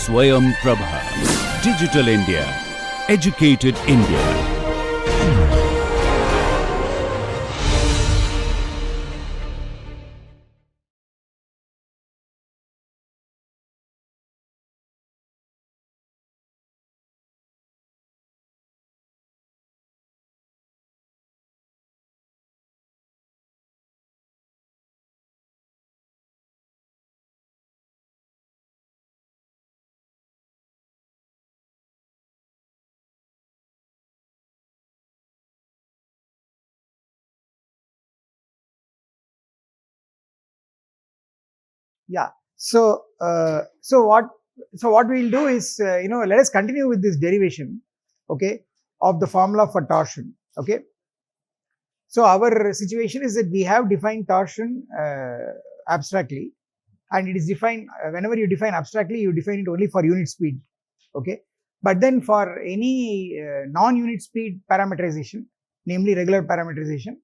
Swayam Prabha. Digital India. Educated India. Yeah. So what we'll do is let us continue with this derivation, okay, of the formula for torsion. Okay. So our situation is that we have defined torsion abstractly, and it is defined whenever you define abstractly, you define it only for unit speed. Okay. But then for any non-unit speed parametrization, namely regular parametrization,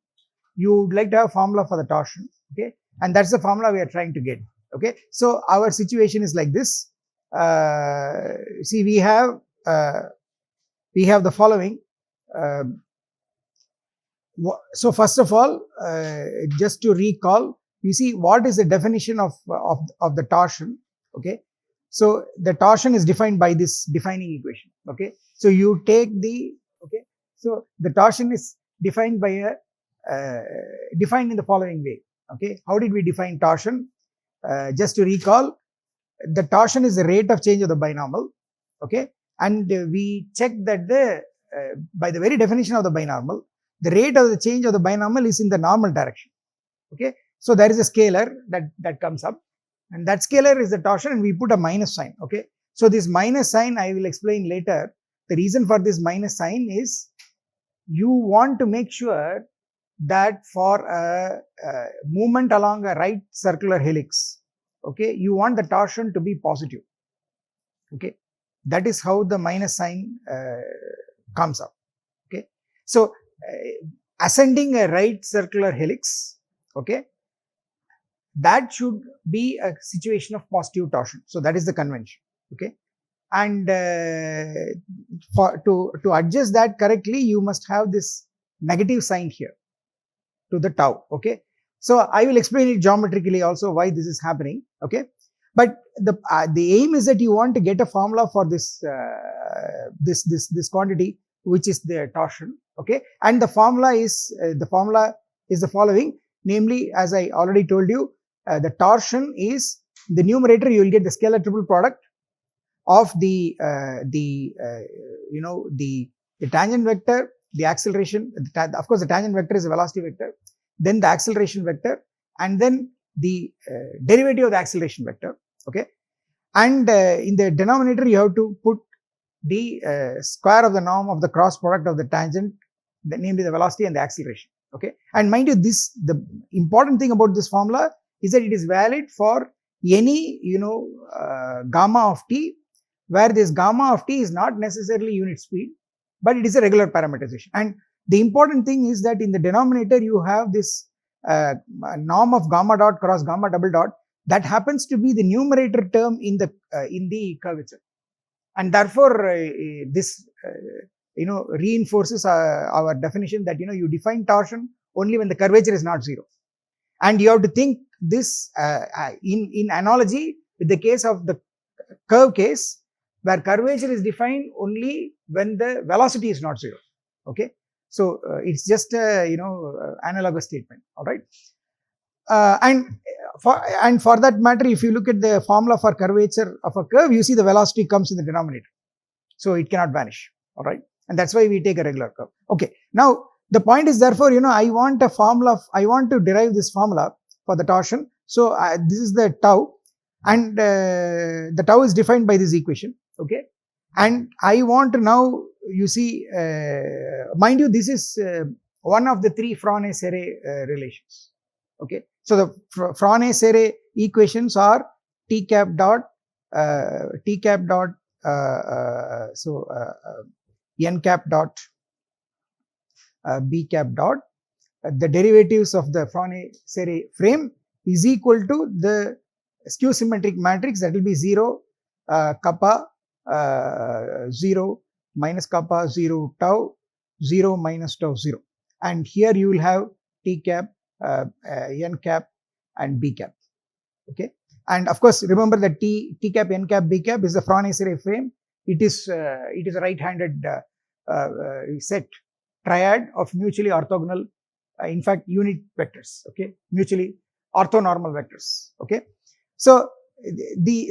you would like to have a formula for the torsion. Okay. And that's the formula we are trying to get. Okay. So our situation is like this. See, we have the following. So first of all, just to recall, you see what is the definition of the torsion. Okay. So the torsion is defined by this defining equation. Okay. So you take the, okay, so the torsion is defined by a defined in the following way. Okay. How did we define torsion? Just to recall, the torsion is the rate of change of the binormal. Okay. And we check that by the very definition of the binormal, the rate of the change of the binormal is in the normal direction. Okay. So there is a scalar that comes up, and that scalar is the torsion, and we put a minus sign. Okay. So this minus sign I will explain later. The reason for this minus sign is you want to make sure that for a movement along a right circular helix, okay, you want the torsion to be positive. Okay. That is how the minus sign comes up. Okay. So ascending a right circular helix, okay, that should be a situation of positive torsion. So that is the convention. Okay. And to adjust that correctly, you must have this negative sign here to the tau. Okay. So I will explain it geometrically also why this is happening. Okay. But the aim is that you want to get a formula for this this quantity, which is the torsion. Okay. And the formula is the following. Namely, as I already told you, the torsion is the numerator. You will get the scalar triple product of the tangent vector, the acceleration. Of course, the tangent vector is a velocity vector, then the acceleration vector, and then the derivative of the acceleration vector. Okay. And in the denominator, you have to put the square of the norm of the cross product of the tangent, namely the velocity and the acceleration. Okay. And mind you, the important thing about this formula is that it is valid for any gamma of t, where this gamma of t is not necessarily unit speed, but it is a regular parametrization. And the important thing is that in the denominator you have this norm of gamma dot cross gamma double dot that happens to be the numerator term in the curvature, and therefore this reinforces our definition that you define torsion only when the curvature is not zero. And you have to think this in analogy with the case of the curve case, where curvature is defined only when the velocity is not zero. Okay. So it's just a analogous statement. All right. And for that matter, if you look at the formula for curvature of a curve, you see the velocity comes in the denominator, so it cannot vanish. All right. And that's why we take a regular curve. Okay. Now the point is, therefore, I want a formula. I want to derive this formula for the torsion. So this is the tau, and the tau is defined by this equation. Okay. And I want to now, you see, mind you, this is one of the three Frenet-Serret relations. Okay. So the Frenet-Serret equations are t cap dot n cap dot b cap dot the derivatives of the Frenet-Serret frame is equal to the skew symmetric matrix, that will be 0, kappa 0 minus kappa 0 tau 0 minus tau 0, and here you will have t cap, n cap and b cap. Okay, and of course remember that t cap, n cap, b cap is the Frenet-Serret frame. It is a right-handed set triad of mutually orthogonal, in fact unit vectors. Okay, mutually orthonormal vectors. Okay, so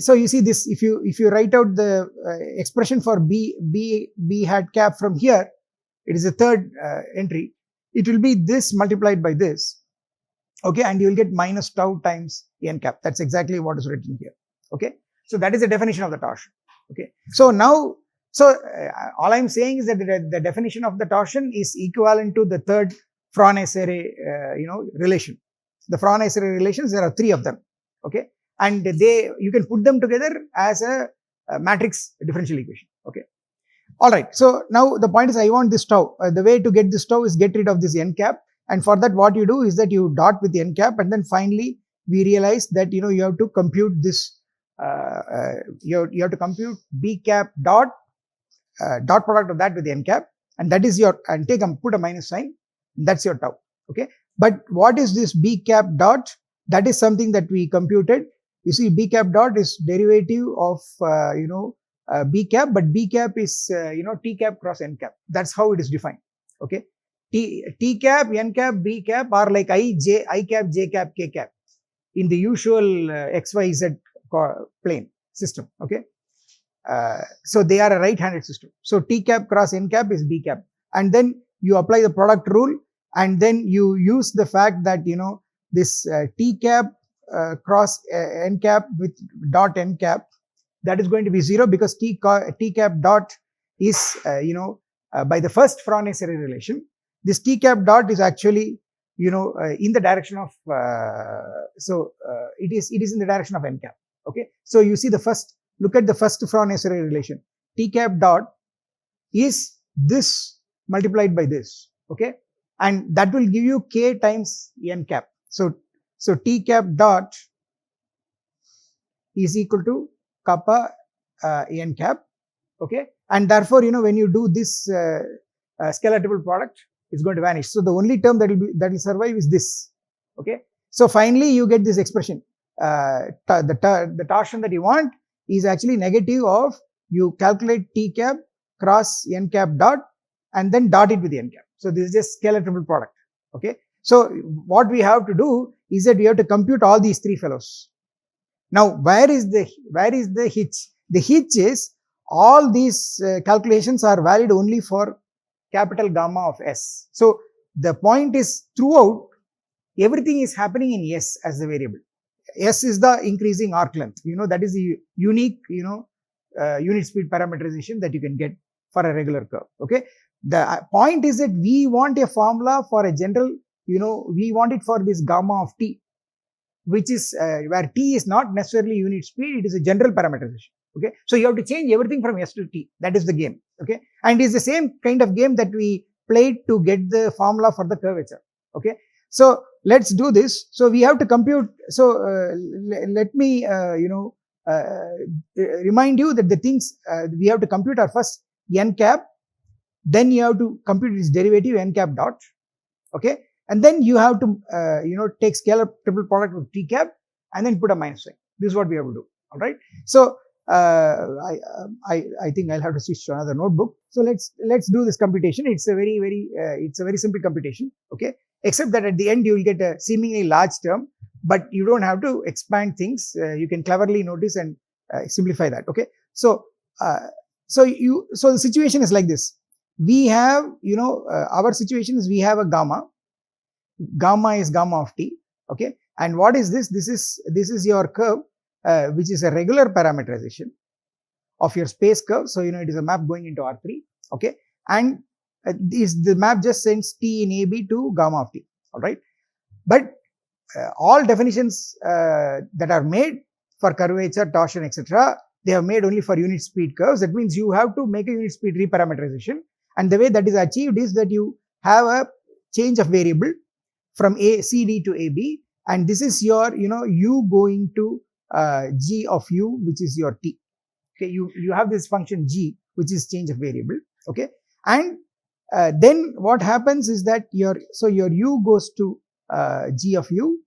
so you see this, if you write out the expression for b hat cap from here, it is the third entry. It will be this multiplied by this. Okay, and you will get minus tau times n cap. That's exactly what is written here. Okay, so that is the definition of the torsion. Okay, so now, all I'm saying is that the definition of the torsion is equivalent to the third Frenet-Serret relation. The Frenet-Serret relations, there are 3 of them. Okay, and you can put them together as a matrix differential equation. Okay, all right. So now the point is, I want this tau. The way to get this tau is get rid of this n cap, and for that what you do is that you dot with the n cap, and then finally we realize that you have to compute this. You have to compute b cap dot product of that with the n cap, and that is your, and put a minus sign. That's your tau. Okay, but what is this b cap dot? That is something that we computed. You see, b cap dot is derivative of b cap, but b cap is t cap cross n cap. That's how it is defined. Okay, t cap, n cap, b cap are like i cap, j cap, k cap in the usual xyz plane system. Okay, so they are a right-handed system. So t cap cross n cap is b cap, and then you apply the product rule, and then you use the fact that this t cap cross n cap with dot n cap, that is going to be 0 because t cap dot is by the first Frenet-Serret relation. This t cap dot is actually in the direction of it is in the direction of n cap. Okay, so you see look at the first Frenet-Serret relation. T cap dot is this multiplied by this. Okay, and that will give you k times n cap. So t cap dot is equal to kappa n cap. Okay, and therefore when you do this scalar triple product, it's going to vanish. So the only term that will survive is this. Okay, so finally you get this expression. The torsion that you want is actually negative of, you calculate t cap cross n cap dot and then dot it with the n cap. So this is just scalar triple product. Okay, so what we have to do is that we have to compute all these 3 fellows. Now where is the hitch? The hitch is all these calculations are valid only for capital gamma of S. So the point is, throughout everything is happening in S as the variable. S is the increasing arc length. That is the unique unit speed parametrization that you can get for a regular curve. Okay, the point is that we want a formula for a general, we want it for this gamma of t, which is where t is not necessarily unit speed, it is a general parameterization. Okay, so you have to change everything from S to t. That is the game. Okay, and it's the same kind of game that we played to get the formula for the curvature. Okay, so let's do this. So we have to compute. So let me remind you that the things we have to compute are first n cap, then you have to compute its derivative n cap dot. Okay, and then you have to take scalar triple product with t cap and then put a minus sign. This is what we have to do. All right, so I think I'll have to switch to another notebook. So let's do this computation. It's a very simple computation. Okay, except that at the end you will get a seemingly large term, but you don't have to expand things. You can cleverly notice and simplify that. Okay, so the situation is like this. We have our situation is, we have a gamma is gamma of t. Okay, and what is this? This is your curve, which is a regular parameterization of your space curve. So it is a map going into R3. Okay, and the map just sends t in AB to gamma of t. All right, but all definitions that are made for curvature, torsion, etc., they are made only for unit speed curves. That means you have to make a unit speed reparametrization, and the way that is achieved is that you have a change of variable from CD to AB, and this is your u going to g of u, which is your t. Okay, you have this function g, which is change of variable. Okay, and then what happens is that your u goes to g of u,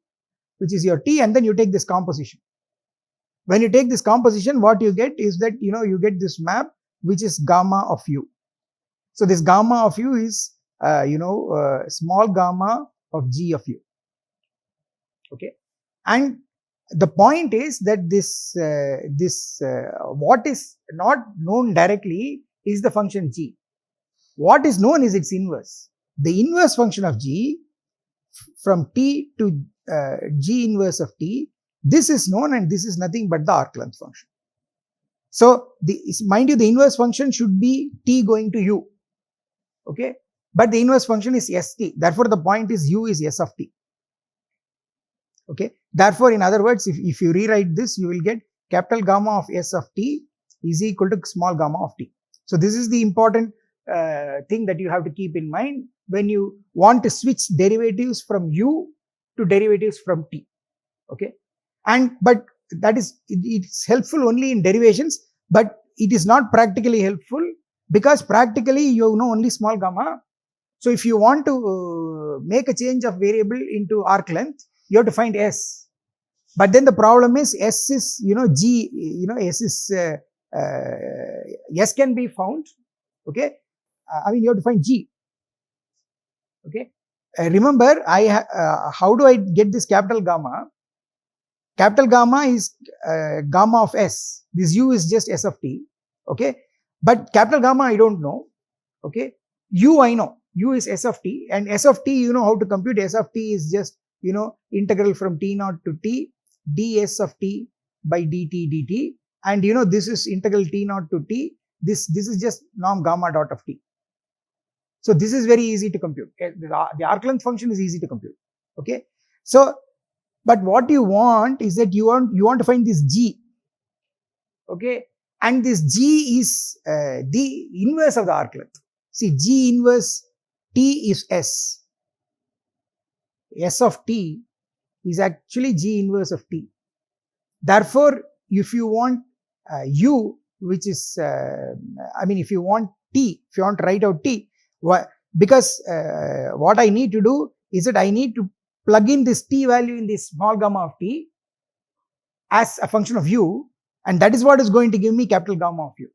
which is your t, and then you take this composition. When you take this composition, what you get is that you get this map which is gamma of u. So this gamma of u is small gamma of g of u. Okay, and the point is that this what is not known directly is the function g. What is known is its inverse. The inverse function of g from t to g inverse of t, this is known, and this is nothing but the arc length function. So mind you, the inverse function should be t going to u. Okay, but the inverse function is st. Therefore, the point is u is s of t. Okay, therefore, in other words, if you rewrite this, you will get capital gamma of s of t is equal to small gamma of t. So this is the important thing that you have to keep in mind when you want to switch derivatives from u to derivatives from t. Okay, but that is it's helpful only in derivations, but it is not practically helpful, because practically you know only small gamma. So if you want to make a change of variable into arc length, you have to find s. But then the problem is s is g, s is s can be found. Okay, I mean you have to find g. Okay, remember how do I get this capital gamma? Capital gamma is gamma of s. This u is just s of t. Okay, but capital gamma I don't know. Okay, u I know. U is s of t, and s of t, you know how to compute. S of t is just integral from t naught to t ds of t by dt dt, and this is integral t naught to t. This is just norm gamma dot of t. So this is very easy to compute. The arc length function is easy to compute. Okay, so but what you want is that you want to find this g. Okay, and this g is the inverse of the arc length. See, g inverse t is s. S of t is actually g inverse of t. Therefore, if you want u, which is if you want t, if you want to write out t, because what I need to do is that I need to plug in this t value in this small gamma of t as a function of u, and that is what is going to give me capital gamma of u.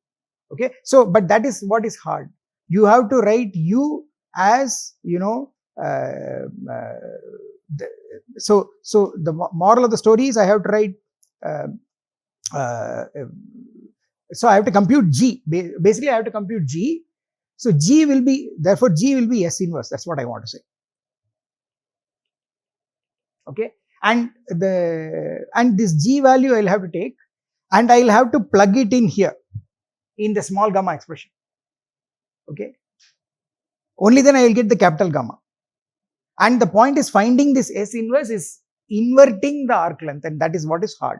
Okay, so but that is what is hard. You have to write u as so the moral of the story is I have to write so I have to compute g. Basically I have to compute g. So g will be, therefore g will be s inverse. That's what I want to say. Okay, and this g value I'll have to take, and I'll have to plug it in here in the small gamma expression. Okay, only then I will get the capital gamma. And the point is, finding this S inverse is inverting the arc length, and that is what is hard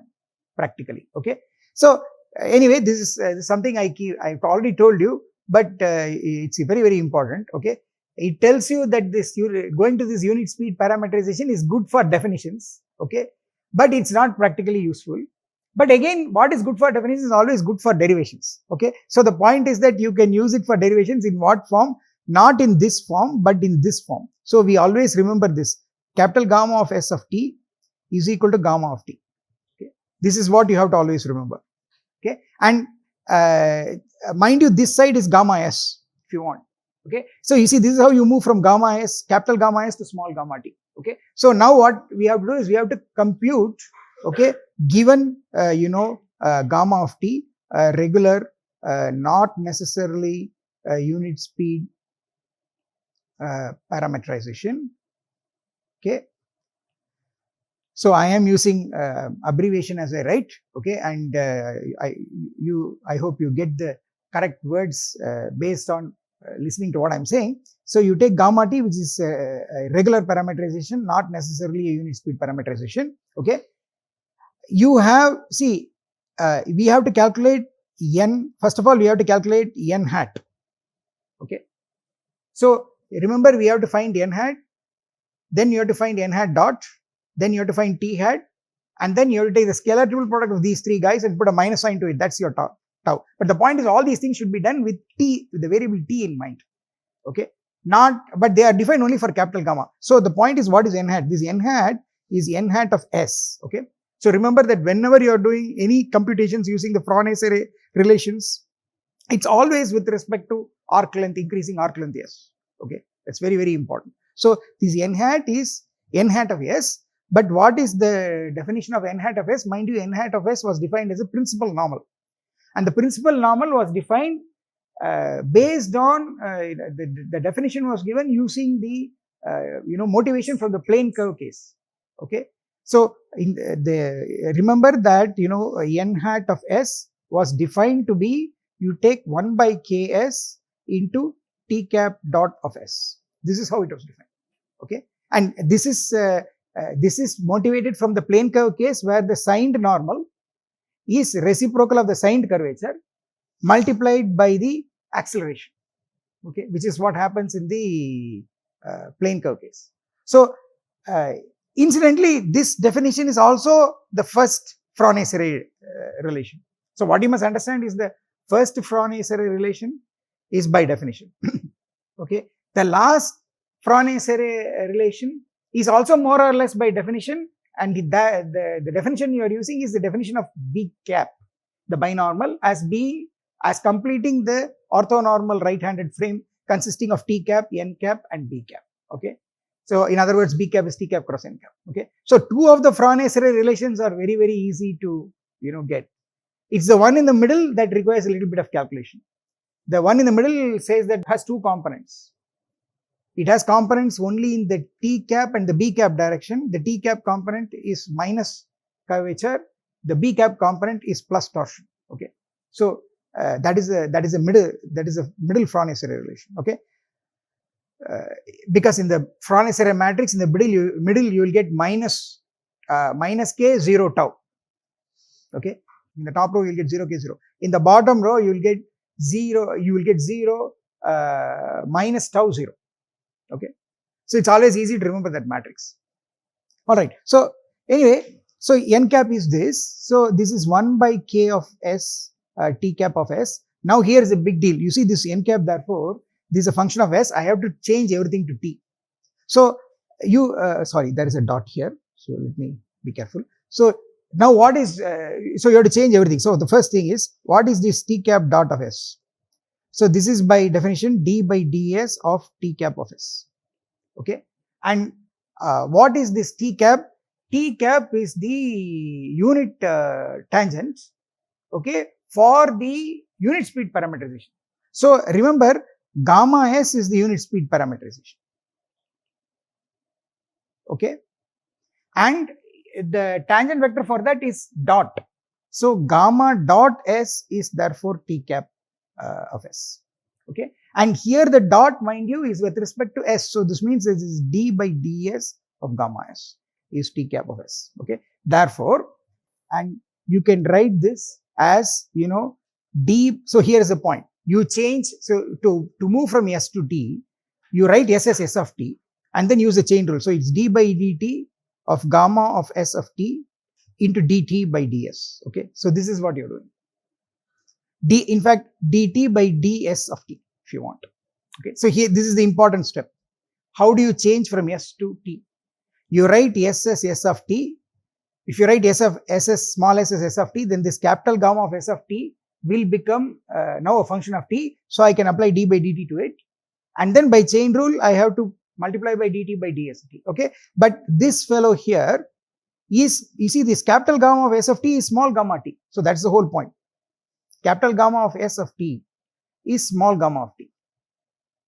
practically. Okay, so anyway, this is something I've already told you, but it's very, very important. Okay, it tells you that this going to this unit speed parameterization is good for definitions. Okay, but it's not practically useful. But again, what is good for definitions is always good for derivations. Okay, so the point is that you can use it for derivations in what form? Not in this form, but in this form. So we always remember this: capital gamma of s of t is equal to gamma of t. Okay, this is what you have to always remember. Okay, and mind you, this side is gamma s if you want. Okay, so you see, this is how you move from gamma s, capital gamma s, to small gamma t. Okay, so now what we have to do is we have to compute. Okay, given gamma of t, regular, not necessarily unit speed parameterization. Okay, so I am using abbreviation as I write. Okay, and I hope you get the correct words based on listening to what I'm saying. So you take gamma t, which is a regular parameterization, not necessarily a unit speed parameterization. Okay, you have, see, we have to calculate n. First of all, we have to calculate n hat. Okay, so remember, we have to find n hat, then you have to find n hat dot, then you have to find t hat, and then you have to take the scalar triple product of these three guys and put a minus sign to it. That's your tau. But the point is all these things should be done with t, with the variable t in mind. Okay, but they are defined only for capital gamma. So the point is, what is n hat? This n hat is n hat of S. Okay, so remember that whenever you are doing any computations using the Frenet-Serret relations, it's always with respect to arc length, increasing arc length S. Okay, that's very, very important. So this n hat is n hat of S. But what is the definition of n hat of S? Mind you, n hat of S was defined as a principal normal, and the principal normal was defined based on the definition was given using the motivation from the plane curve case. Okay, so remember that n hat of S was defined to be, you take 1 by ks into t cap dot of S. This is how it was defined. Okay, and this is motivated from the plane curve case, where the signed normal is reciprocal of the signed curvature multiplied by the acceleration. Okay, which is what happens in the plane curve case. So incidentally, this definition is also the first Frenet-Serret relation. So what you must understand is, the first Frenet-Serret relation is by definition. Okay, the last Frenet-Serret relation is also more or less by definition, and the definition you are using is the definition of B cap, the binormal, as completing the orthonormal right-handed frame consisting of T cap, N cap and B cap. Okay, so in other words, B cap is T cap cross N cap. Okay, so two of the Frenet-Serret relations are very, very easy to get. It's the one in the middle that requires a little bit of calculation. The one in the middle says that has two components. It has components only in the T cap and the B cap direction. The T cap component is minus curvature. The B cap component is plus torsion. Okay, so that is a middle Frenet-Serret relation. Okay, because in the Frenet-Serret matrix, in the middle you will get minus k 0 tau. Okay, in the top row you will get 0 k 0. In the bottom row you will get 0. You will get 0 minus tau 0. Okay, so it's always easy to remember that matrix. All right. So anyway, so n cap is this. So this is 1 by k of S, t cap of S. Now here is a big deal. You see this n cap, therefore this is a function of S. I have to change everything to t. So sorry, there is a dot here. So let me be careful. So now what is, so you have to change everything. So the first thing is, what is this t cap dot of S? So this is by definition d by ds of t cap of S. Okay, and what is this t cap? T cap is the unit tangent, okay, for the unit speed parameterization. So remember, gamma s is the unit speed parameterization. Okay, and the tangent vector for that is dot. So gamma dot s is therefore t cap of S. Okay, and here the dot, mind you, is with respect to S. So this means this is d by ds of gamma s is t cap of S. Okay, therefore, and you can write this as d. So here is the point. You change, so to move from S to t, you write S as S of t and then use the chain rule. So it's d by dt of gamma of S of t into dt by ds. Okay, so this is what you're doing. In fact, dt by ds of t, if you want. Okay, so here this is the important step. How do you change from S to t? You write S as S of t. If you write S as small s as S of t, then this capital gamma of S of t will become now a function of t. So I can apply d by dt to it, and then by chain rule I have to multiply by dt by ds of t. Okay, but this fellow here is, you see, this capital gamma of S of t is small gamma t. So that's the whole point. Capital gamma of S of t is small gamma of t.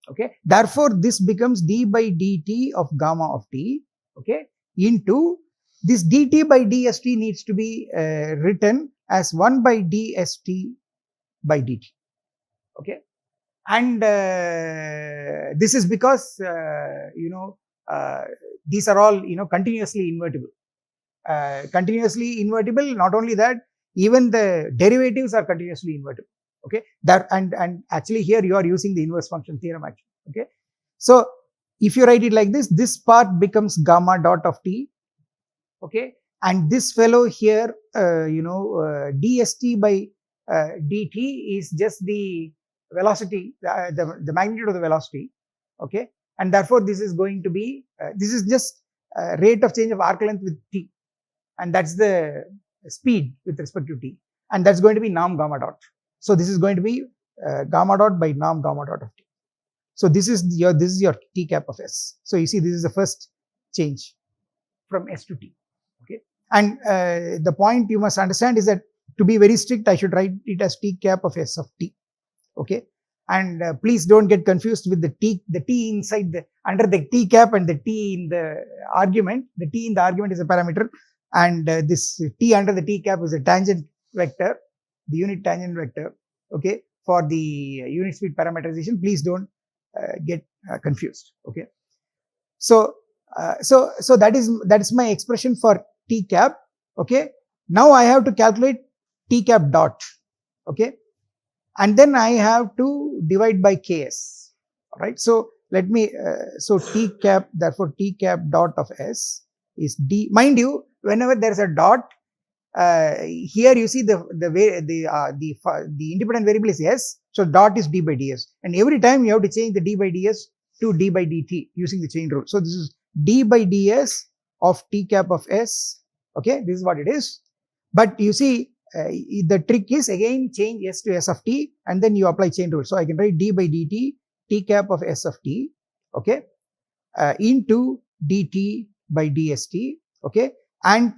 Okay, therefore this becomes d by dt of gamma of t, okay, into this dt by dst needs to be written as 1 by dst by dt. Okay, and this is because these are all continuously invertible. Not only that, even the derivatives are continuously invertible. Okay, that and actually here you are using the inverse function theorem actually. Okay, so if you write it like this, this part becomes gamma dot of t. Okay, and this fellow here dst by dt is just the velocity, the magnitude of the velocity, okay, and therefore this is going to be this is just rate of change of arc length with t, and that's the speed with respect to t, and that's going to be norm gamma dot. So this is going to be gamma dot by norm gamma dot of t. So this is your t cap of s. So you see this is the first change from s to t, okay, and the point you must understand is that to be very strict I should write it as t cap of s of t, okay, and please don't get confused with the t inside the under the t cap and the t in the argument. The t in the argument is a parameter, and this t under the t cap is a tangent vector, the unit tangent vector, okay, for the unit speed parameterization. Please don't get confused, okay. So so that is my expression for t cap, okay. Now I have to calculate t cap dot, okay, and then I have to divide by ks, all right. So let me so t cap, therefore t cap dot of s is d. Mind you, whenever there is a dot, here you see the independent variable is s, so dot is d by ds, and every time you have to change the d by ds to d by dt using the chain rule. So this is d by ds of t cap of s, okay, this is what it is. But you see the trick is again change s to s of t and then you apply chain rule. So I can write d by dt t cap of s of t, okay, into dt by dst, okay, and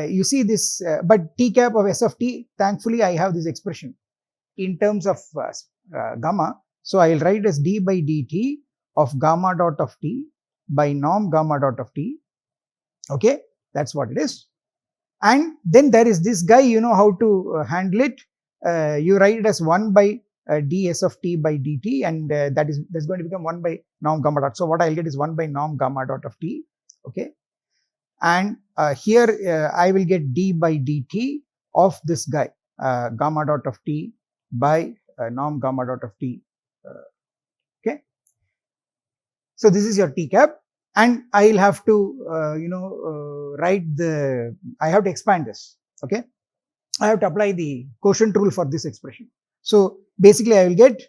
you see this, but t cap of s of t, thankfully I have this expression in terms of gamma. So I will write as d by dt of gamma dot of t by norm gamma dot of t, okay, that's what it is. And then there is this guy, you know how to handle it. You write it as 1 by ds of t by dt, and that's going to become 1 by norm gamma dot. So what I'll get is 1 by norm gamma dot of t, okay, and here I will get d by dt of this guy gamma dot of t by norm gamma dot of t, okay. So this is your t cap, and I will have to write the, I have to expand this, okay. I have to apply the quotient rule for this expression. So basically I will get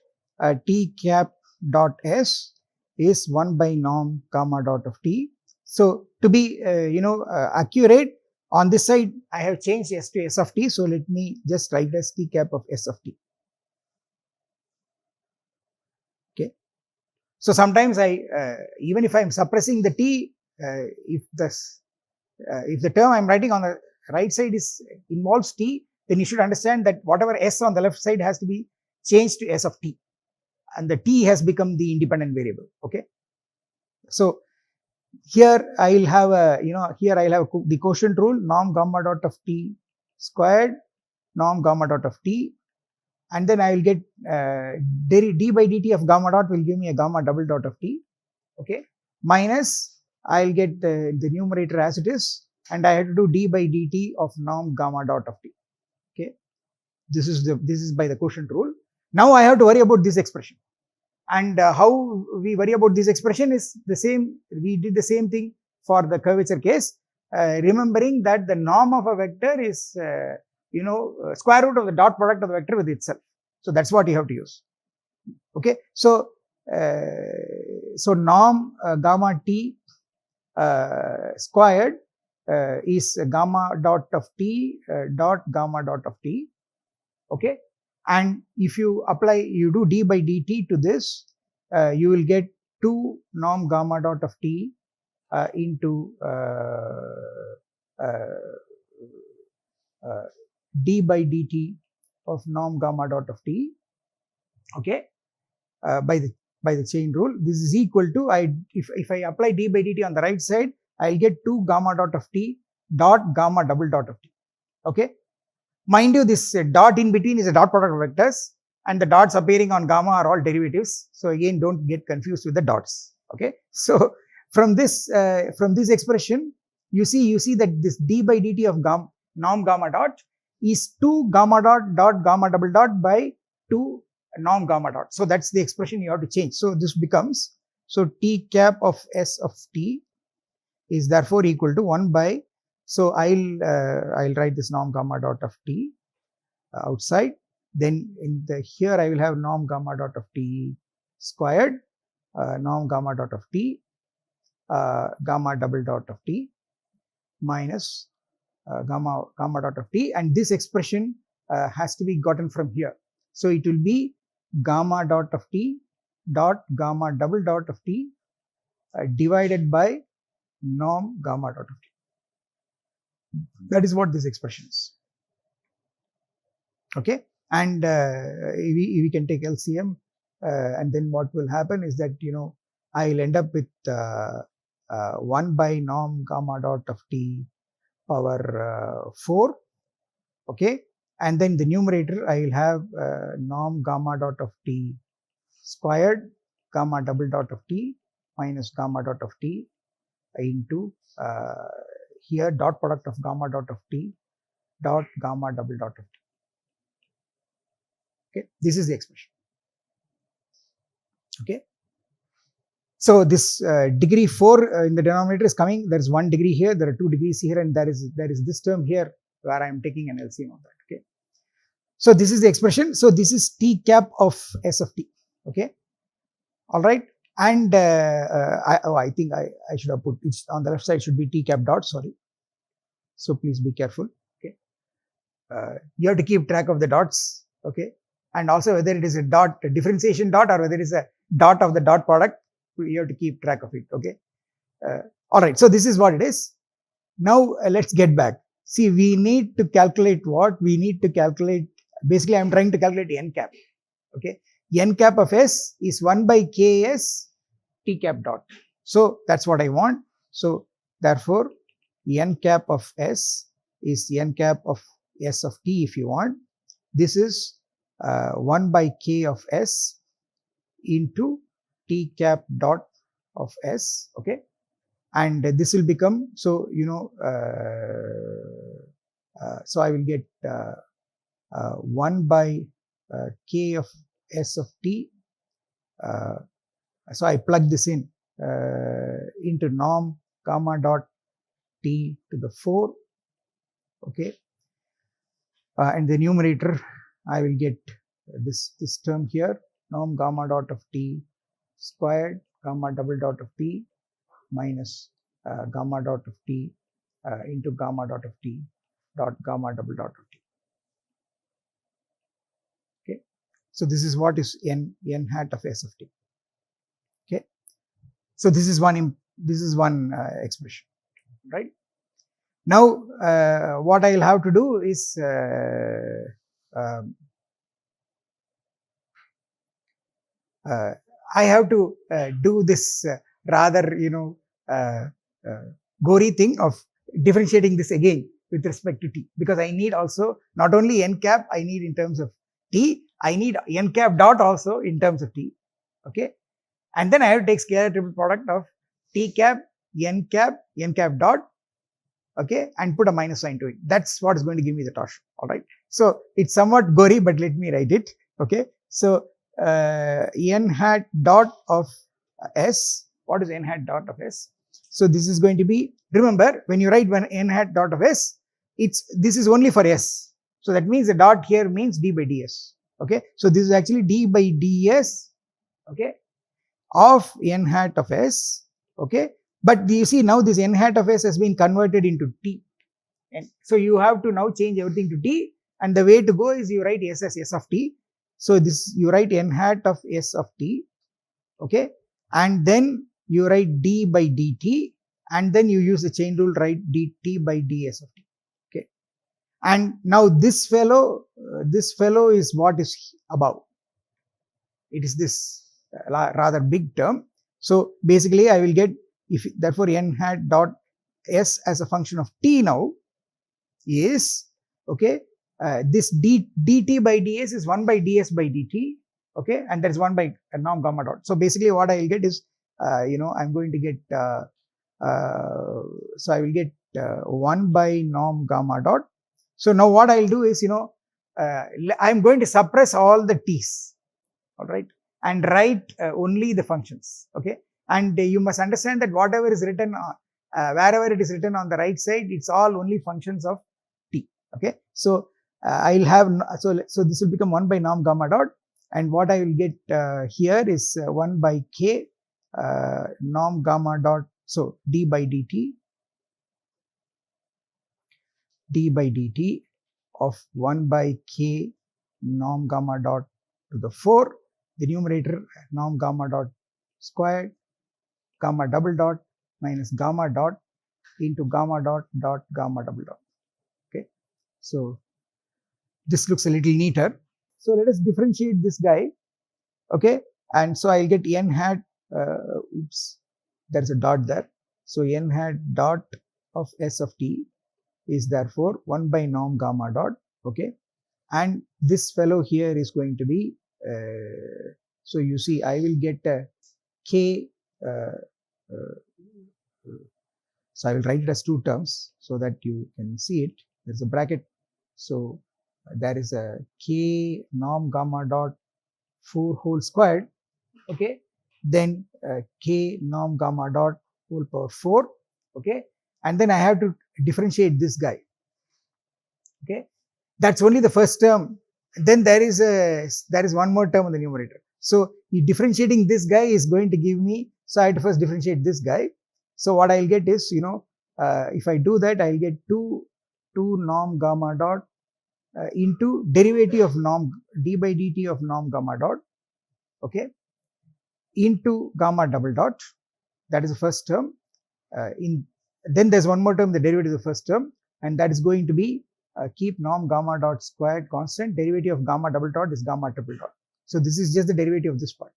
t cap dot s is 1 by norm gamma dot of t. So to be accurate, on this side I have changed s to s of t, so let me just write as t cap of s of t, okay. So sometimes I even if I am suppressing the t, if the term I am writing on the right side involves t, then you should understand that whatever s on the left side has to be changed to s of t, and the t has become the independent variable, okay. So here I will have the quotient rule, norm gamma dot of t squared norm gamma dot of t, and then I will get d by dt of gamma dot will give me a gamma double dot of t, okay, minus I will get the numerator as it is, and I have to do d by dt of norm gamma dot of t, okay. This is by the quotient rule. Now I have to worry about this expression, and how we worry about this expression is the same. We did the same thing for the curvature case, remembering that the norm of a vector is square root of the dot product of the vector with itself. So that's what you have to use, okay. So so norm gamma t squared is gamma dot of t dot gamma dot of t, okay. And if you do d by dt to this, you will get 2 norm gamma dot of t into d by dt of norm gamma dot of t, okay, by the chain rule. This is equal to, if I apply d by dt on the right side, I will get 2 gamma dot of t dot gamma double dot of t, okay. Mind you, this dot in between is a dot product of vectors, and the dots appearing on gamma are all derivatives. So again, don't get confused with the dots, okay. So from this expression, you see that this d by dt of norm gamma dot is 2 gamma dot gamma double dot by 2 norm gamma dot. So that's the expression you have to change. So this becomes, so t cap of s of t is therefore equal to 1 by, so I'll write this norm gamma dot of t outside, then in the here I will have norm gamma dot of t squared, norm gamma dot of t, gamma double dot of t minus gamma dot of t, and this expression has to be gotten from here. So it will be gamma dot of t dot gamma double dot of t divided by norm gamma dot of t. That is what this expression is. Okay, and we can take LCM, and then what will happen is that, you know, I will end up with 1 by norm gamma dot of t power 4. Okay, and then the numerator I will have norm gamma dot of t squared gamma double dot of t minus gamma dot of t into here dot product of gamma dot of t dot gamma double dot of t. Okay, this is the expression. Okay, so this degree 4 in the denominator is coming. There is 1 degree here, there are 2 degrees here, and there is this term here where I am taking an LCM of that. Okay, so this is the expression. So this is t cap of s of t. Okay, all right, and I think I should have put it on the left side, should be t cap dot, sorry. So please be careful. Okay, you have to keep track of the dots. Okay, and also whether it is a dot, a differentiation dot, or whether it is a dot of the dot product, you have to keep track of it. Okay, all right, so this is what it is. Now let's get back. See, we need to calculate what? We need to calculate, basically I am trying to calculate n cap. Okay, n cap of s is 1 by ks t cap dot. So that's what I want. So therefore n cap of s is n cap of s of t if you want. This is 1 by k of s into t cap dot of s. Okay, and this will become, so you know, so I will get 1 by k of s of t. So I plug this in into norm gamma dot t to the 4. Okay, and the numerator I will get this term here, norm gamma dot of t squared gamma double dot of t minus gamma dot of t into gamma dot of t dot gamma double dot of t. Okay, so this is what is n hat of s of t. Okay, so this is one expression, right? Now what I will have to do is I have to do this rather, you know, gory thing of differentiating this again with respect to t, because I need also not only n cap, I need in terms of t, I need n cap dot also in terms of t. Okay, and then I have to take scalar triple product of t cap dot. Okay, and put a minus sign to it. That's what is going to give me the torsion. All right, so it's somewhat gory, but let me write it. Okay, so n hat dot of s. What is n hat dot of s? So this is going to be, remember when you write n hat dot of s, this is only for s. So that means the dot here means d by ds. Okay, so this is actually d by ds. Okay, of n hat of s. Okay, but you see now this n hat of s has been converted into t, and so you have to now change everything to t, and the way to go is you write s as s of t. So this you write n hat of s of t. Okay, and then you write d by dt, and then you use the chain rule, write dt by ds of t. Okay, and now this fellow is what is above. It is this rather big term. So basically I will get, if therefore n hat dot s as a function of t now is, okay, this dt by ds is 1 by ds by dt. Okay, and there is 1 by norm gamma dot. So basically what I will get is, you know, I'm going to get so I will get 1 by norm gamma dot. So now what I will do is, you know, I'm going to suppress all the t's, all right, and write only the functions. Okay, and you must understand that whatever is written wherever it is written on the right side, it's all only functions of t. Okay, so I'll have, so this will become 1 by norm gamma dot, and what I will get here is 1 by k norm gamma dot, so d by dt of 1 by k norm gamma dot to the 4, the numerator norm gamma dot squared gamma double dot minus gamma dot into gamma dot dot gamma double dot. Okay, so this looks a little neater. So let us differentiate this guy. Okay, and so I'll get n hat, oops, there's a dot there. So n hat dot of s of t is therefore 1 by norm gamma dot. Okay, and this fellow here is going to be, so you see I will get a k, so I will write it as two terms so that you can see it. There's a bracket, so there is a k norm gamma dot 4 whole squared, okay, then k norm gamma dot whole power 4, okay, and then I have to differentiate this guy. Okay, that's only the first term. Then there is one more term in the numerator. So differentiating this guy is going to give me, so I have to first differentiate this guy. So what I'll get is, if I do that, I'll get 2 norm gamma dot into derivative of norm d by dt of norm gamma dot, okay, into gamma double dot. That is the first term. Then there's one more term, the derivative of the first term, and that is going to be keep norm gamma dot squared constant, derivative of gamma double dot is gamma triple dot. So this is just the derivative of this part.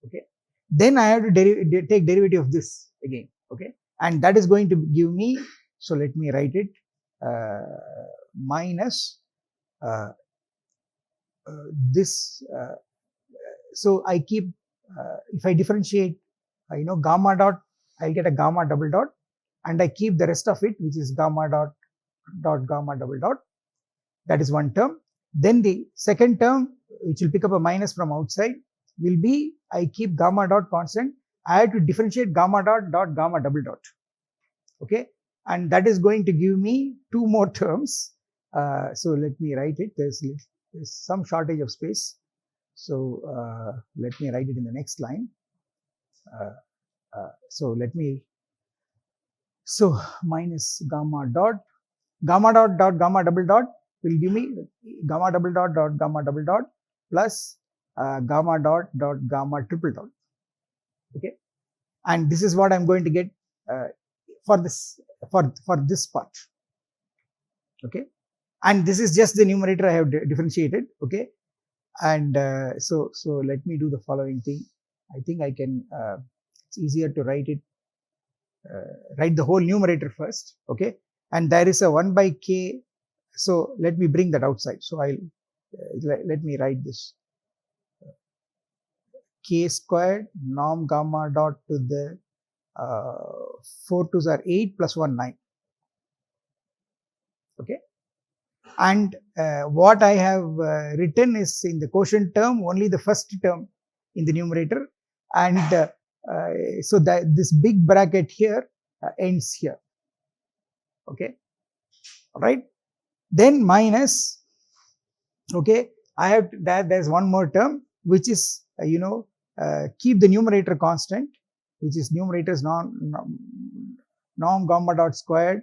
Okay, then I have to take derivative of this again. Okay, and that is going to give me, so let me write it, minus this. So I keep, if I differentiate, gamma dot, I'll get a gamma double dot, and I keep the rest of it, which is gamma dot gamma double dot. That is one term. Then the second term, which will pick up a minus from outside, will be, I keep gamma dot constant. I have to differentiate gamma dot gamma double dot. Okay, and that is going to give me two more terms. So let me write it. There's some shortage of space. So let me write it in the next line. So minus gamma dot gamma double dot will give me gamma double dot gamma double dot plus gamma dot gamma triple dot. Okay, and this is what I'm going to get for this part. Okay, and this is just the numerator I have differentiated. Okay, and so let me do the following thing. I think I can, it's easier to write it, write the whole numerator first. Okay, and there is a 1 by k, so let me bring that outside. So I'll let me write this, k squared norm gamma dot to the 4 2s are 8 plus 1 9. Okay, and what I have written is in the quotient term only the first term in the numerator, and so that this big bracket here ends here. Okay, all right, then minus, okay, I have to, there's one more term which is keep the numerator constant, which is numerator is norm gamma dot squared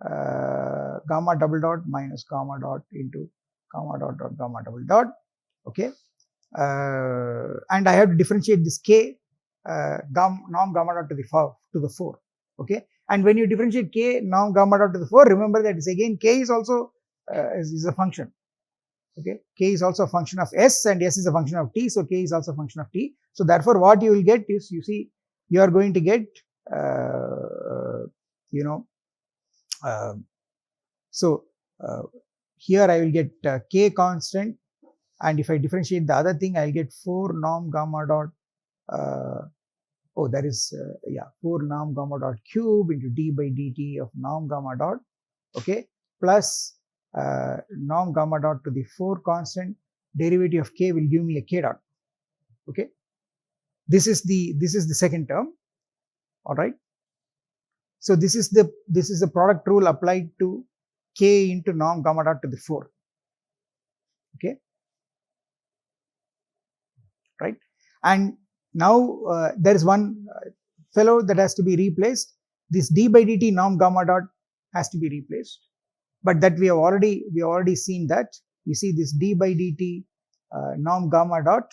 gamma double dot minus gamma dot into gamma dot gamma double dot. Okay, and I have to differentiate this k norm gamma dot to the 4. Okay, and when you differentiate k norm gamma dot to the 4, remember that is again k is also is a function. Okay, k is also a function of s, and s is a function of t, so k is also a function of t. So therefore what you will get is, you see, you are going to get here I will get k constant, and if I differentiate the other thing, I'll get 4 norm gamma dot 4 norm gamma dot cube into d by dt of norm gamma dot, okay, plus norm gamma dot to the 4 constant, derivative of k will give me a k dot. Okay, this is the second term. All right, so this is the product rule applied to k into norm gamma dot to the 4. okay, right. And now there is one fellow that has to be replaced. This d by dt norm gamma dot has to be replaced, but that we have already seen that. You see this d by dt norm gamma dot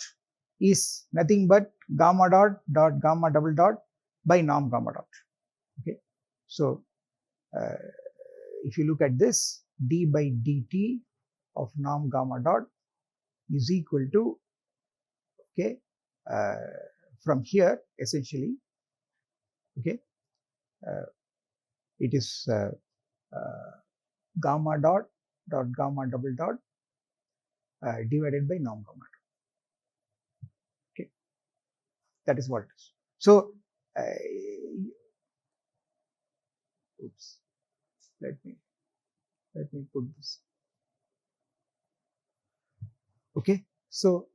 is nothing but gamma dot gamma double dot by norm gamma dot. Okay, so if you look at this, d by dt of norm gamma dot is equal to, okay, from here essentially, okay, it is gamma dot gamma double dot divided by norm gamma dot. Okay, that is what it is. So oops, let me put this. Okay, so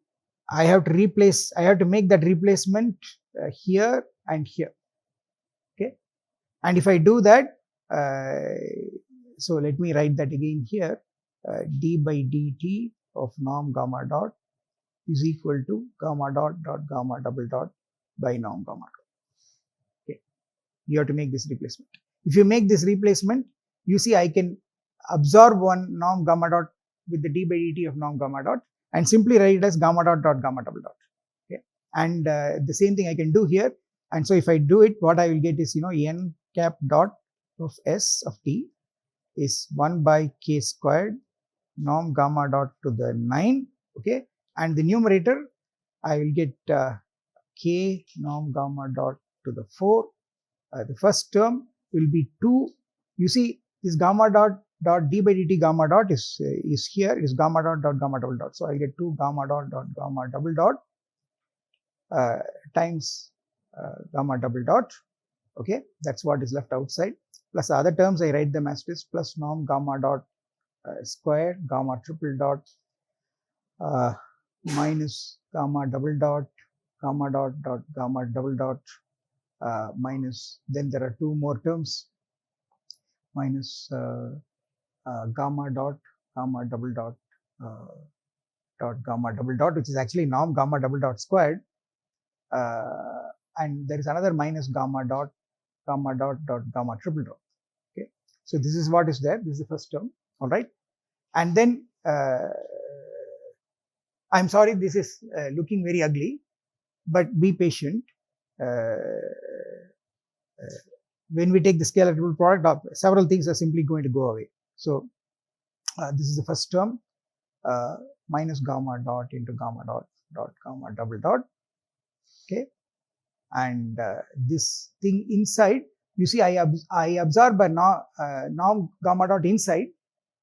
I have to make that replacement here and here. Okay, and if I do that, so let me write that again here, d by dt of norm gamma dot is equal to gamma dot gamma double dot by norm gamma dot. Okay, you have to make this replacement. If you make this replacement, you see I can absorb one norm gamma dot with the d by dt of norm gamma dot and simply write it as gamma dot gamma double dot. Okay, and the same thing I can do here. And so if I do it, what I will get is, n cap dot of s of t is 1 by k squared norm gamma dot to the 9. Okay, and the numerator I will get k norm gamma dot to the 4. The first term will be 2. You see this gamma dot d by dt gamma dot is here, is gamma dot gamma double dot. So I get 2 gamma dot gamma double dot times gamma double dot. Okay, that's what is left outside, plus the other terms I write them as this, plus norm gamma dot square gamma triple dot minus gamma double dot gamma dot gamma double dot minus, then there are two more terms, minus gamma dot gamma double dot gamma double dot, which is actually norm gamma double dot squared, and there is another minus gamma dot gamma gamma triple dot. Okay, so this is what is there. This is the first term. All right, and then I'm sorry, this is looking very ugly, but be patient. When we take the scalar triple product, several things are simply going to go away. So this is the first term, minus gamma dot into gamma dot gamma double dot. Okay, and this thing inside, you see I absorb a norm gamma dot inside,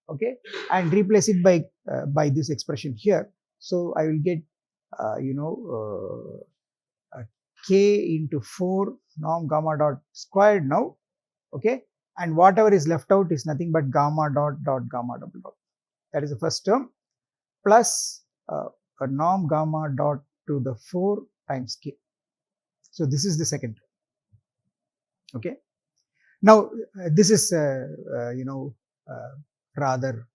okay, and replace it by this expression here. So I will get k into 4 norm gamma dot squared now, okay, and whatever is left out is nothing but gamma dot gamma double dot. That is the first term, plus a norm gamma dot to the 4 times k. So this is the second term. Okay, now this is rather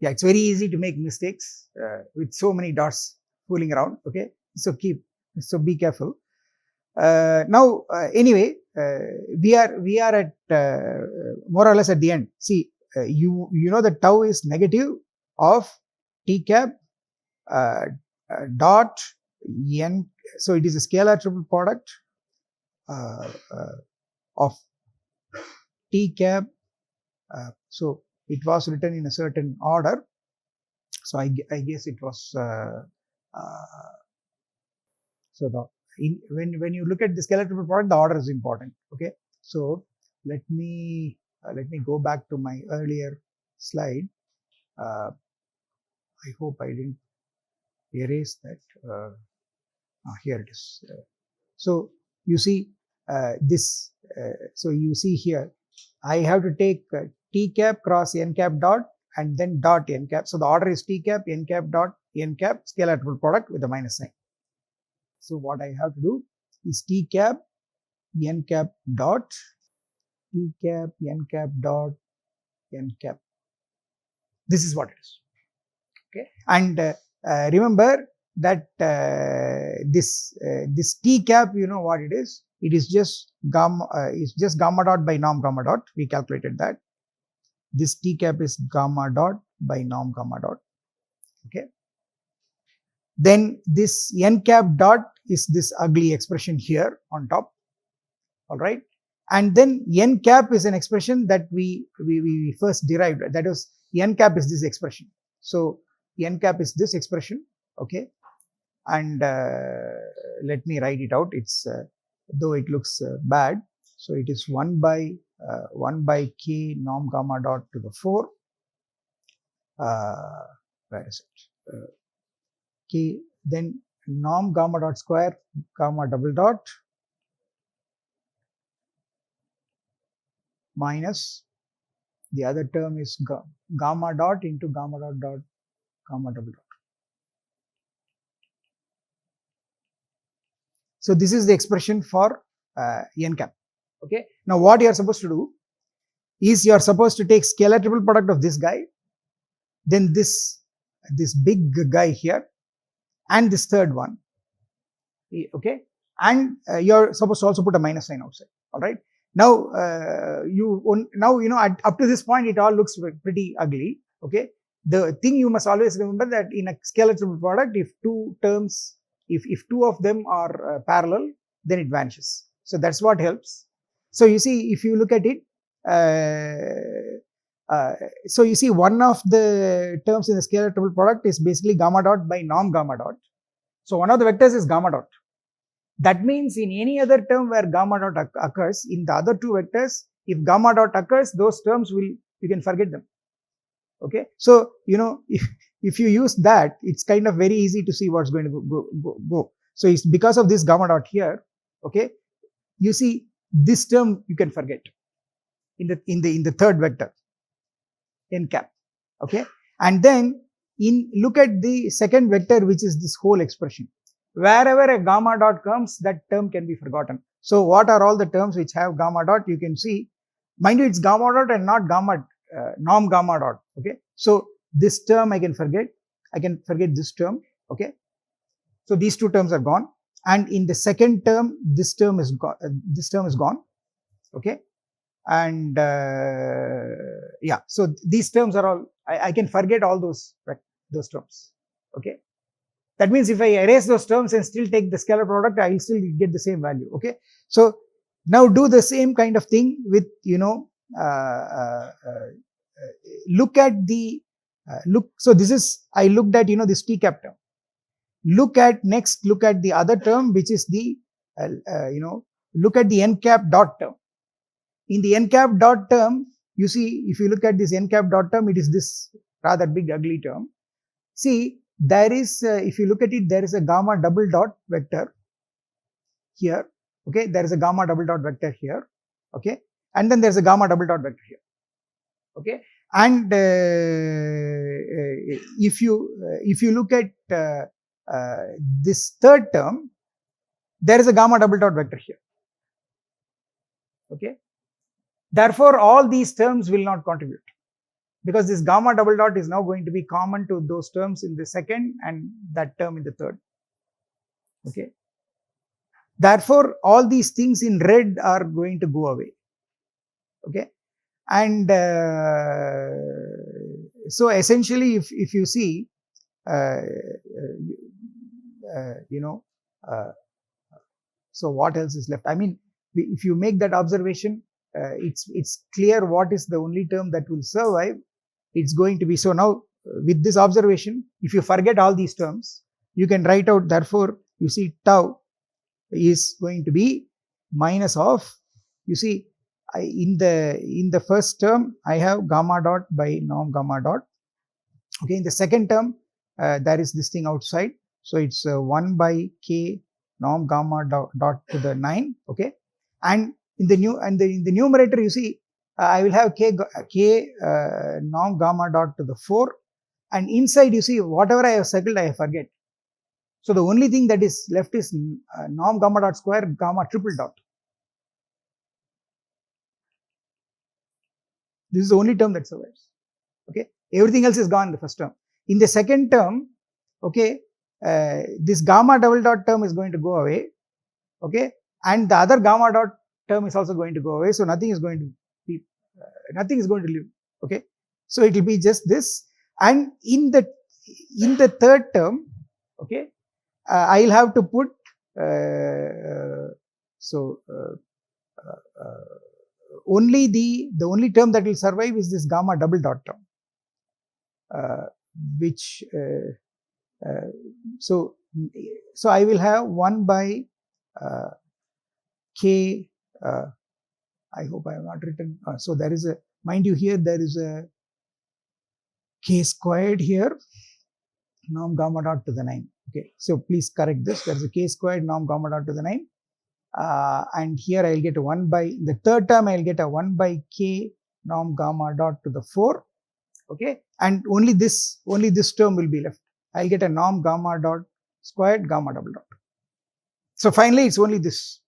yeah, it's very easy to make mistakes with so many dots fooling around. Okay, so be careful. Now anyway, we are at more or less at the end. See, you know that tau is negative of t cap dot n, so it is a scalar triple product of t cap. So it was written in a certain order. So I guess it was so when you look at the scalar triple product, the order is important. Okay, so let me go back to my earlier slide. I hope I didn't erase that. Here it is. So you see this. So you see here, I have to take t cap cross n cap dot and then dot n cap. So the order is t cap n cap dot n cap scalar triple product with a minus sign. So what I have to do is t cap n cap dot t cap n cap dot n cap. This is what it is. Okay, and remember that this t cap, you know what it is? It is just gamma. It's just gamma dot by norm gamma dot. We calculated that. This t cap is gamma dot by norm gamma dot. Okay. Then this n cap dot is this ugly expression here on top. All right. And then n cap is an expression that we first derived. That is, n cap is this expression. So n cap is this expression. Okay. And let me write it out. It's though it looks bad. So it is 1 by k norm gamma dot to the 4. Where is it? K, then norm gamma dot square gamma double dot minus the other term is gamma dot into gamma dot dot gamma double dot. So this is the expression for n cap. Okay. Now what you are supposed to do is you are supposed to take scalar triple product of this guy, then this big guy here, and this third one. Okay. And you are supposed to also put a minus sign outside. All right. Now up to this point it all looks pretty ugly. Okay. The thing you must always remember that in a scalar triple product, if two terms, if two of them are parallel, then it vanishes. So that's what helps. So you see, if you look at it, so you see one of the terms in the scalar triple product is basically gamma dot by norm gamma dot. So one of the vectors is gamma dot. That means in any other term where gamma dot occurs, in the other two vectors, if gamma dot occurs, those terms you can forget them. Okay. So, if you use that, it's kind of very easy to see what's going to go. So it's because of this gamma dot here. Okay. You see this term you can forget in the third vector, n cap. Okay. And then look at the second vector, which is this whole expression. Wherever a gamma dot comes, that term can be forgotten. So what are all the terms which have gamma dot? You can see, mind you, it's gamma dot and not norm gamma dot. Okay. So this term I can forget. I can forget this term. Okay. So these two terms are gone. And in the second term, this term is gone. Okay. And yeah, so these terms are all, I can forget all those terms. Okay. That means if I erase those terms and still take the scalar product, I will still get the same value. Okay. So now do the same kind of thing with, look at the, so this is, I looked at, this t cap term. Look at the other term, which is the, look at the n cap dot term. In the n cap dot term, you see, if you look at this n cap dot term, it is this rather big ugly term. See, there is, if you look at it, there is a gamma double dot vector here. Okay, there is a gamma double dot vector here. Okay, and then there is a gamma double dot vector here. Okay, and if you look at this third term, there is a gamma double dot vector here. Okay, therefore all these terms will not contribute, because this gamma double dot is now going to be common to those terms in the second and that term in the third. Okay, therefore all these things in red are going to go away. Okay, and so essentially, if you see, so what else is left? I mean, if you make that observation, it's clear what is the only term that will survive. It's going to be, so now with this observation, if you forget all these terms, you can write out, therefore you see tau is going to be minus of, you see, in the first term I have gamma dot by norm gamma dot. Okay, in the second term there is this thing outside, so it's 1 by k norm gamma dot to the 9. Okay, and in the numerator, you see, I will have k norm gamma dot to the 4, and inside, you see, whatever I have circled, I forget. So the only thing that is left is norm gamma dot square gamma triple dot. This is the only term that survives. Okay, Everything else is gone in the first term. In the second term, okay, this gamma double dot term is going to go away, okay, and the other gamma dot term is also going to go away. So nothing is going to be, nothing is going to live, okay. So it will be just this, and in the third term, okay, I will have to put only the only term that will survive is this gamma double dot term, which so I will have 1 by k. I hope I have not written. So there is a, mind you, here there is a k squared here, norm gamma dot to the 9. Okay, so please correct this. There is a k squared norm gamma dot to the 9. And here I will get a 1 by, the third term I will get a 1 by k norm gamma dot to the 4, okay, and only this term will be left. I will get a norm gamma dot squared gamma double dot. So finally it's only this,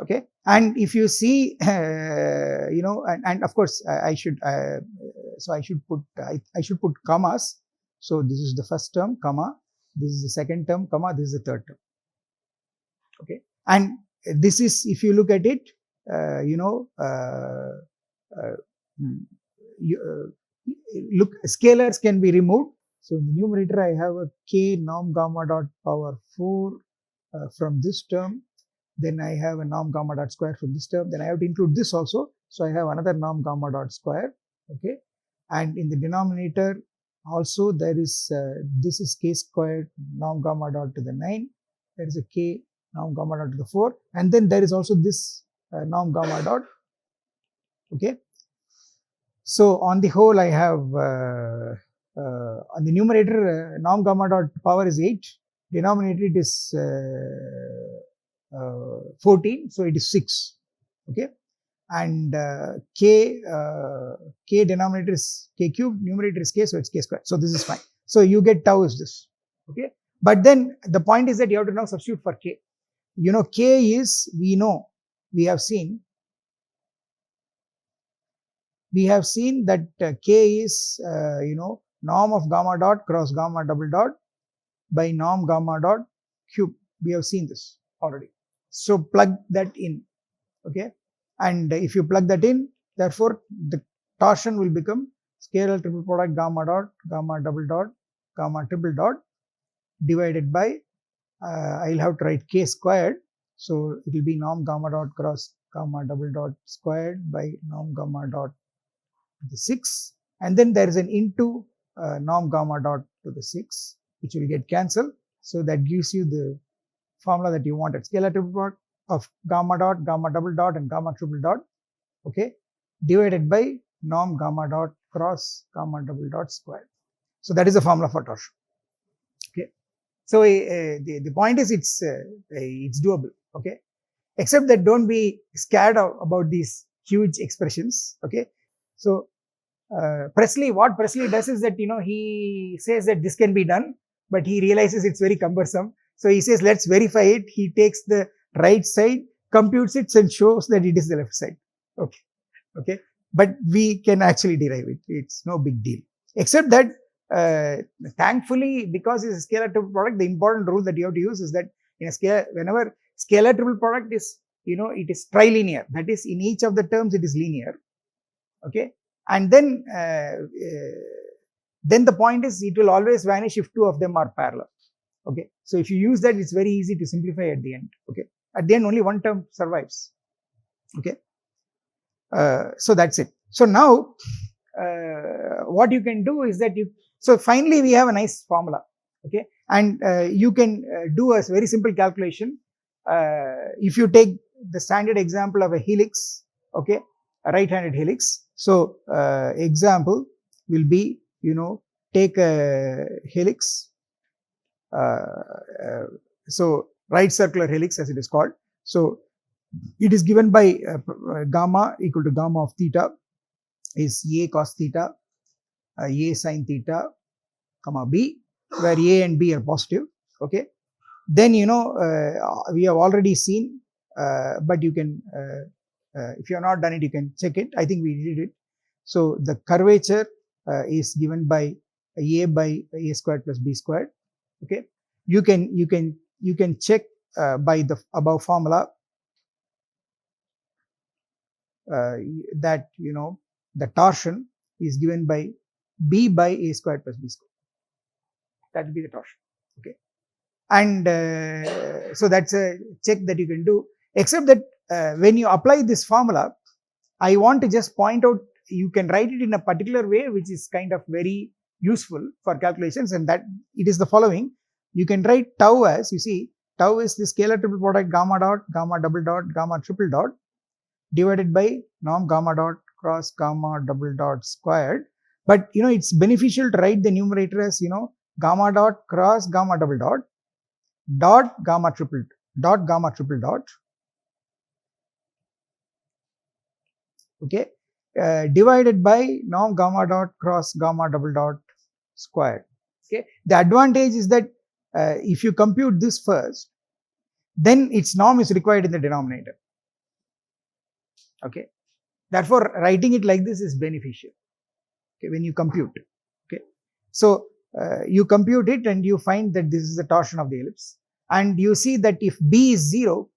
okay. And if you see, you know, and of course I should put commas. So this is the first term, comma, this is the second term, comma, this is the third term. Okay, and this is, if you look at it, you know, look, scalars can be removed. So in the numerator I have a k norm gamma dot power 4 from this term, then I have a norm gamma dot square from this term, then I have to include this also. So I have another norm gamma dot square, okay, and in the denominator also there is this is k squared norm gamma dot to the 9, there is a k norm gamma dot to the 4, and then there is also this norm gamma dot, okay. So on the whole I have on the numerator norm gamma dot power is 8, denominator it is 14, so it is 6, okay, and k denominator is k cube, numerator is k, so it's k squared. So this is fine. So you get tau is this, okay. But then the point is that you have to now substitute for k. You know, k is, we know, we have seen that k is you know, norm of gamma dot cross gamma double dot by norm gamma dot cube. We have seen this already. So plug that in, okay, and if you plug that in, therefore the torsion will become scalar triple product gamma dot, gamma double dot, gamma triple dot divided by I will have to write k squared. So it will be norm gamma dot cross gamma double dot squared by norm gamma dot to the 6, and then there is an into norm gamma dot to the 6, which will get cancelled. So that gives you the formula that you wanted, scalar triple product of gamma dot, gamma double dot and gamma triple dot, okay, divided by norm gamma dot cross gamma double dot squared. So that is the formula for torsion, okay. So the point is it's doable, okay, except that don't be scared about these huge expressions, okay. So Presley, what Presley does is that, you know, he says that this can be done, but he realizes it's very cumbersome. So he says, let's verify it. He takes the right side, computes it, and shows that it is the left side, okay, okay. But we can actually derive it. It's no big deal, except that thankfully, because it's a scalar triple product, the important rule that you have to use is that in a scalar, whenever scalar triple product is, you know, it is trilinear, that is, in each of the terms it is linear, okay, and then the point is it will always vanish if two of them are parallel, okay. So if you use that, it's very easy to simplify at the end, okay. At the end only one term survives, okay. So that's it. So now what you can do is that so finally we have a nice formula, okay, and you can do a very simple calculation. If you take the standard example of a helix, okay, a right-handed helix. So example will be, you know, take a helix, so right circular helix as it is called. So it is given by gamma equal to gamma of theta is a cos theta, a sin theta, comma b, where a and b are positive, okay. Then, you know, we have already seen, but you can if you have not done it, you can check it. I think we did it. So the curvature is given by a by a squared plus b squared. Okay, you can check by the above formula that the torsion is given by b by a squared plus b squared. That will be the torsion. Okay, and so that's a check that you can do. Except that when you apply this formula, I want to just point out, you can write it in a particular way which is kind of very useful for calculations, and that it is the following. You can write tau as, you see, tau is the scalar triple product gamma dot, gamma double dot, gamma triple dot divided by norm gamma dot cross gamma double dot squared. But it's beneficial to write the numerator as gamma dot cross gamma double dot dot gamma triple dot, okay, divided by norm gamma dot cross gamma double dot squared. Okay, the advantage is that if you compute this first, then its norm is required in the denominator. Okay, therefore writing it like this is beneficial. Okay, when you compute. Okay, so you compute it and you find that this is the torsion of the ellipse, and you see that if b is 0,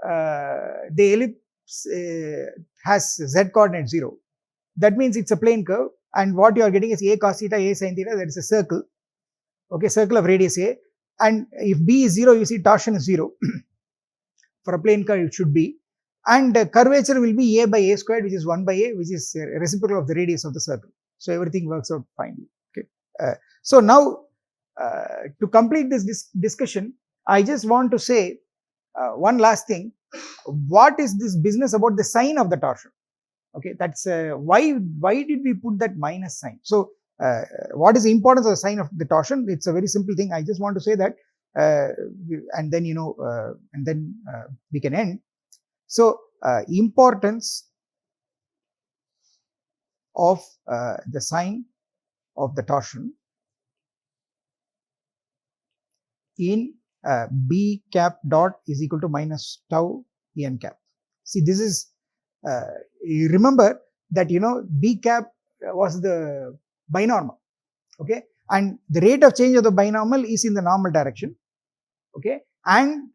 the ellipse has z coordinate 0. That means it's a plane curve, and what you are getting is a cos theta, a sin theta. That is a circle. Okay, circle of radius a, and if b is 0, you see torsion is 0. For a plane curve it should be, and curvature will be a by a squared, which is 1 by a, which is reciprocal of the radius of the circle. So everything works out finely. Okay, so now to complete this discussion, I just want to say one last thing. What is this business about the sign of the torsion? Okay, that's why did we put that minus sign? So what is the importance of the sign of the torsion? It's a very simple thing. I just want to say that, and then we can end. So importance of the sign of the torsion in b cap dot is equal to minus tau n cap. See, this is you remember that b cap was the binormal. Okay, and the rate of change of the binormal is in the normal direction. Okay, and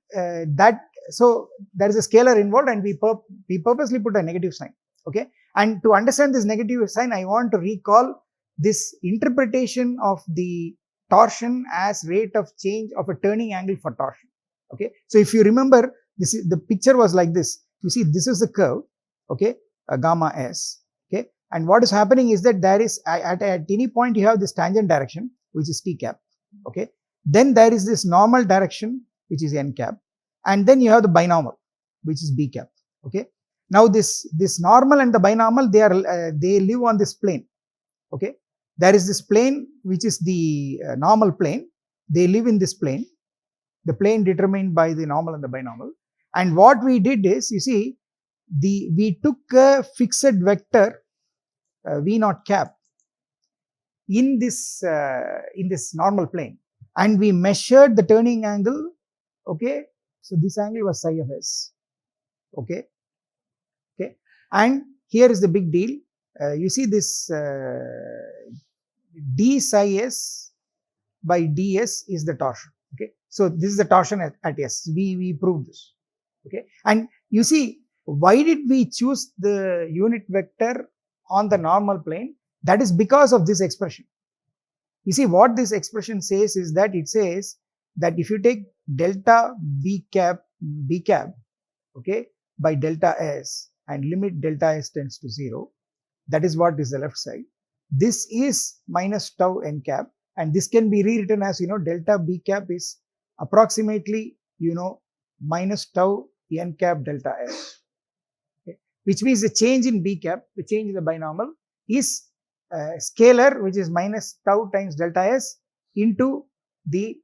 so there is a scalar involved, and we purposely put a negative sign. Okay, and to understand this negative sign, I want to recall this interpretation of the torsion as rate of change of a turning angle for torsion. Okay, so if you remember, the picture was like this. You see, this is the curve. Okay, gamma s. Okay, and what is happening is that there is at any point you have this tangent direction, which is t cap. Okay, then there is this normal direction, which is n cap, and then you have the binormal, which is b cap. Okay, now this normal and the binormal, they live on this plane. Okay, there is this plane which is the normal plane. They live in this plane, the plane determined by the normal and the binormal. And what we did is, you see, we took a fixed vector v naught cap in this normal plane, and we measured the turning angle. Okay, so this angle was psi of s. Okay, and here is the big deal. You see this d psi s by ds is the torsion. Okay, so this is the torsion at s. We proved this. Okay, and you see, why did we choose the unit vector on the normal plane? That is because of this expression. You see, what this expression says is that it says that if you take delta b cap, okay, by delta s and limit delta s tends to 0, that is what is the left side. This is minus tau n cap, and this can be rewritten as delta b cap is approximately minus tau n cap delta s. Okay, which means the change in b cap, the change in the binormal, is scalar, which is minus tau times delta s into the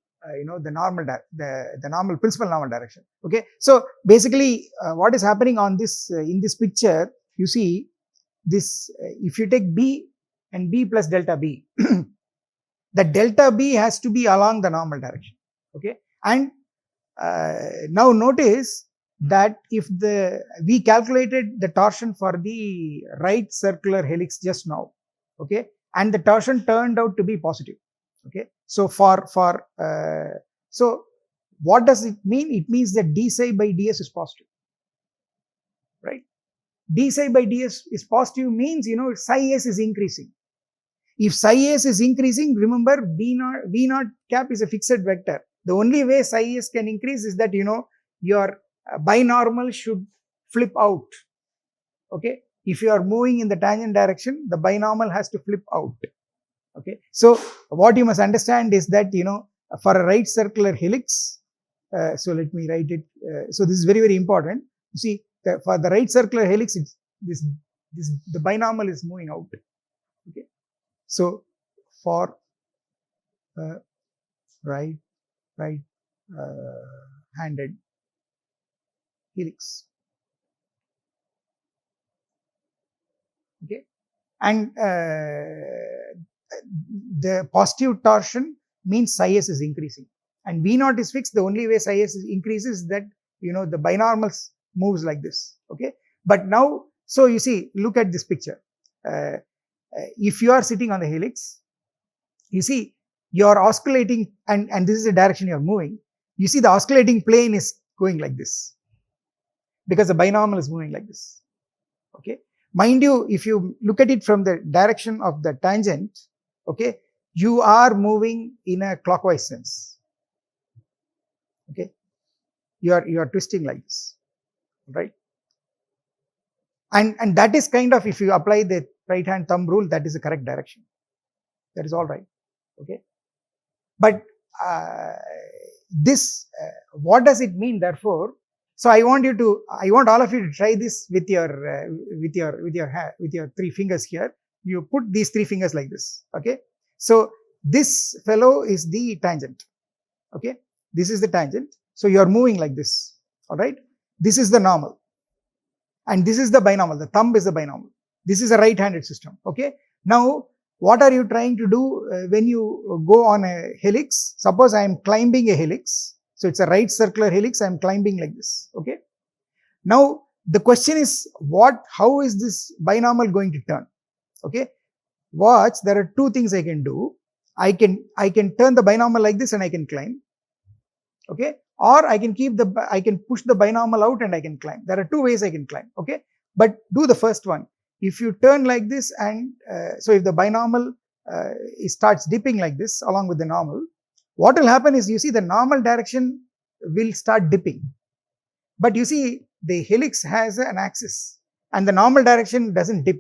the normal the normal principal normal direction. Okay, so basically what is happening on this in this picture, you see this, if you take b and b plus delta b, the delta b has to be along the normal direction. Okay, and now notice that if we calculated the torsion for the right circular helix just now, okay, and the torsion turned out to be positive, okay. So so what does it mean? It means that d psi by ds is positive, right? D psi by ds is positive means, psi s is increasing. If psi s is increasing, remember v naught cap is a fixed vector. The only way psi s can increase is that, your binormal should flip out, okay. If you are moving in the tangent direction, the binormal has to flip out, okay. So what you must understand is that, for a right circular helix, so let me write it. So this is very, very important. You see, for the right circular helix, the binormal is moving out, okay. So for right handed helix, okay, and the positive torsion means psi s is increasing, and v naught is fixed. The only way psi s increases is that, the binormal moves like this, okay. But now, so you see, look at this picture. If you are sitting on the helix, you see you are oscillating, and this is the direction you are moving. You see the oscillating plane is going like this because the binormal is moving like this, okay. Mind you, if you look at it from the direction of the tangent, okay, you are moving in a clockwise sense, okay. You are twisting like this, right? And that is kind of, if you apply the right hand thumb rule, that is the correct direction. That is all right, okay. But what does it mean, therefore? So I want all of you to try this with your three fingers here. You put these three fingers like this, okay. So this fellow is the tangent, okay. This is the tangent. So you are moving like this, all right. This is the normal, and this is the binormal. The thumb is the binormal. This is a right-handed system, okay. Now, what are you trying to do when you go on a helix? Suppose I am climbing a helix. So it's a right circular helix. I am climbing like this, okay. Now the question is, how is this binormal going to turn, okay? Watch, there are two things I can do. I can turn the binormal like this and I can climb, okay, or I can push the binormal out and I can climb. There are two ways I can climb, okay. But do the first one. If you turn like this, and so if the binormal starts dipping like this along with the normal, what will happen is, you see the normal direction will start dipping. But you see the helix has an axis and the normal direction doesn't dip.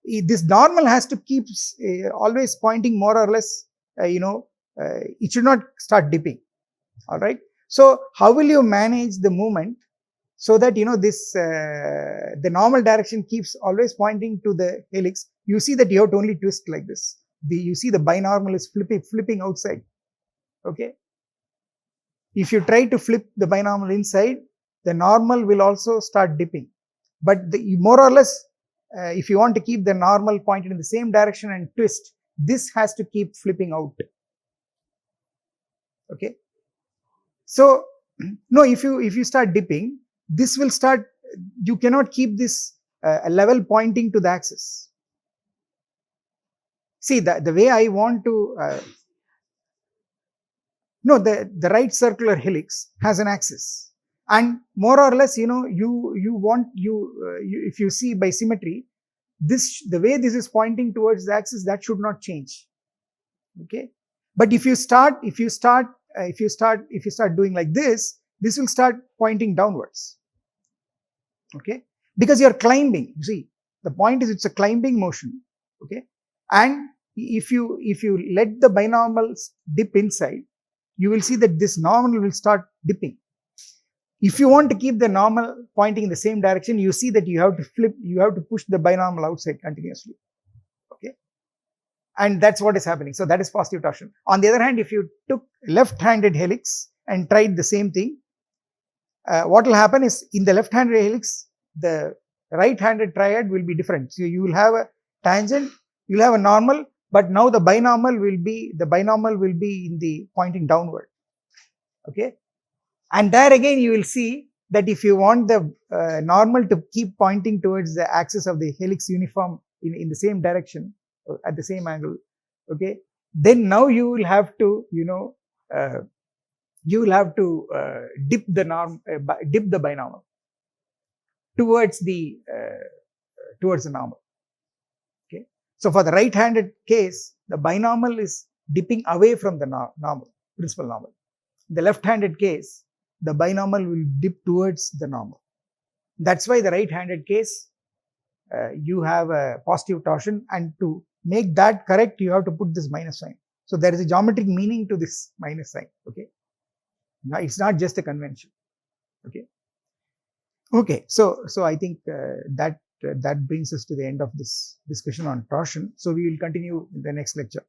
This normal has to keep always pointing more or less, it should not start dipping, all right. So how will you manage the movement so that, the normal direction keeps always pointing to the helix? You see that you have to only twist like this. You see the binormal is flipping outside, okay. If you try to flip the binormal inside, the normal will also start dipping. But more or less, if you want to keep the normal pointed in the same direction and twist, this has to keep flipping out, okay. So no, if you start dipping, this will start, you cannot keep this level pointing to the axis. See, the way I want to no, the right circular helix has an axis, and more or less, if you see by symmetry, the way this is pointing towards the axis, that should not change, okay. But if you start doing like this will start pointing downwards, okay, because you are climbing. You see, the point is, it's a climbing motion, okay. And if you let the binormal dip inside, you will see that this normal will start dipping. If you want to keep the normal pointing in the same direction, you see that you have to push the binormal outside continuously, okay. And that's what is happening. So that is positive torsion. On the other hand, if you took left-handed helix and tried the same thing, what will happen is, in the left-handed helix, the right-handed triad will be different. So you will have a tangent, you will have a normal, but now the binormal will be in the pointing downward, okay. And there again you will see that if you want the normal to keep pointing towards the axis of the helix uniform in the same direction at the same angle, okay, then now you will have to, dip the binormal towards the normal. Okay, so for the right-handed case, the binormal is dipping away from the principal normal. In the left-handed case, the binormal will dip towards the normal. That's why the right-handed case, you have a positive torsion, and to make that correct, you have to put this minus sign. So there is a geometric meaning to this minus sign. Okay, now it's not just a convention. Okay. Okay, so I think that brings us to the end of this discussion on torsion. So we will continue in the next lecture.